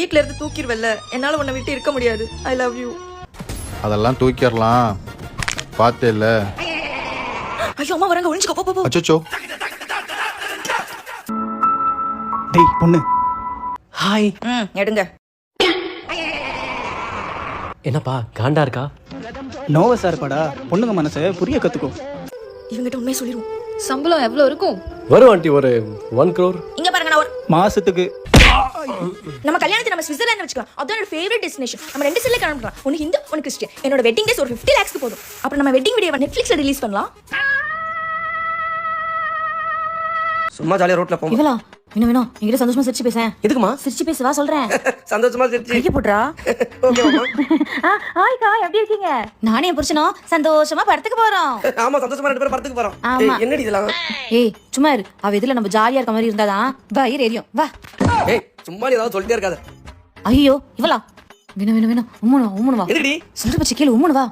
வீட்ல இருந்து தூக்கிடுவல்ல, என்னால உன்னை விட்டு இருக்க முடியாது. I love you. அதெல்லாம் தூக்கிடலாம். பார்த்தே இல்ல. ஐயோ அம்மா வராங்க, ஒளிஞ்சுக்கோ. போ போ. அச்சோ. டேய் பொண்ணு. ஹாய். எடுங்க. என்னப்பா காண்டா இருக்கா? நோவஸா இருப்பாடா. பொண்ணுங்க மனசை புரிய கத்துக்கோ. இவங்கிட்ட உண்மையை சொல்லிடுவோம். சம்பளம் எவ்வளவு இருக்கும்? வரும் ஆண்டி, ஒரு 1 crore. இங்க பாருங்க, நான் ஒரு மாசத்துக்கு நம்ம கல்யாணத்தை நம்ம ஸ்விட்சர்லாந்து வச்சுக்கலாம். அதான் என்னோட ஃபேவரட் டெஸ்டினேஷன். நம்ம 2 செல்ல கிளம்பலாம். ஒன்னு ஹிந்து, ஒன்னு கிறிஸ்டியன். என்னோட வெட்டிங் டேஸ் ஒரு 50 lakhs போதும். அப்புறம் நம்ம வெட்டிங் வீடியோ நெட்ஃபிளிக்ஸ்ல ரிலீஸ் பண்ணலாம். சும்மா ஜாலியா ரோட்ல போங்க. இவளா வேணும் என்கிட்ட சந்தோஷமா சிரிச்சு பேசேன். எதுக்குமா சிரிச்சு பேச வா சொல்றேன். சந்தோஷமா சிரிச்சு கைய போடுறா. ஓகே மாமா. ஹாய்க்கா, எப்படி இருக்கீங்க? நானே என் புருஷனும் சந்தோஷமா படத்துக்கு போறோம். ஆமா சந்தோஷமா 2 பேரும் படத்துக்கு போறோம். ஆமா. ஏய் என்னடி இதெல்லாம்? ஏய் சும்மா இரு. அவ இதுல நம்ம ஜாலியா இருக்க மாதிரி இருந்தாதான் வயிறு எரியும். வா. ஏய் சும்மா நீ ஏதாவது சொல்லிட்டே இருக்காத. ஐயோ இவளா வேணும் உம்முனு வா. எதுக்குடி? சொல்ற பச்சை கேளு, உம்முனு வா.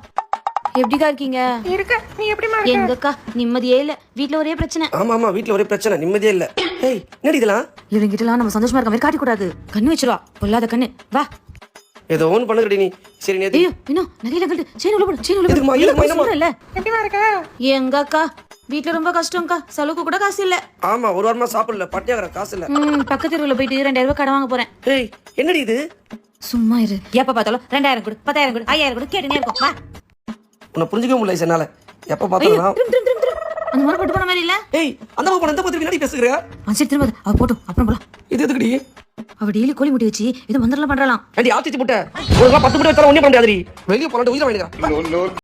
எப்படிக்கா இருக்கீங்க? இருக்க. நீ எப்படிமா இருக்க? எங்கக்கா நிம்மதியே இல்ல. வீட்ல ஒரே பிரச்சனை. ஆமா வீட்ல ஒரே பிரச்சனை, நிம்மதியே இல்ல. ஏய் என்னடி இதெல்லாம்? இவங்கிட்டலாம் நம்ம சந்தோஷமா இருக்க மாதிரி காட்டி கூடாது. கண்ணு வச்சிருவா, பொல்லாத கண்ணு. வா. ஏதோ ஒன்னு பண்ணுங்கடி நீ. சரி நீ ஐயோ இன்னும் நிறைய கட்டு. செயின் உள்ள போடு. எதுக்குமா? இல்ல எப்படிமா இருக்க? எங்கக்கா வீட்ல ரொம்ப கஷ்டம்க்கா. செலவுக்கு கூட காசு இல்ல. ஆமா ஒரு வாரமா சாப்பிடல, பட்டியாகற காசு இல்ல. பக்கத்து தெருவுல போயிட்டு 2000 ரூபாய் கடன் வாங்க போறேன். ஏய் என்னடி இது? சும்மா இரு. எப்ப பார்த்தாலும் 2000 கொடு, 10000 கொடு, 5000 கொடு கேட்டுனே இருக்கும். வா. உன்னை புரிஞ்சுக்க முடியல என்னால. எப்ப ஐயோ பார்த்தாலும் திரும். அந்த மாதிரி போட்டு போன மாதிரி இல்ல. ஏய் அந்த பக்கம் அந்த பக்கம் பின்னாடி பேசுறியா? சரி திரும்ப அவ போட்டும், அப்புறம் போலாம். இது எதுக்குடி? அவ டெய்லி கோழி முட்டை வச்சு இது மந்திரம்லாம் பண்றலாம். ஏண்டி ஆத்திச்சு முட்டை? ஒரு 10 முட்டை வச்சாலும் ஒண்ணே பண்ண முடியாதுடி. வெளிய போறேன் உயிரை வாங்கிடுறேன்.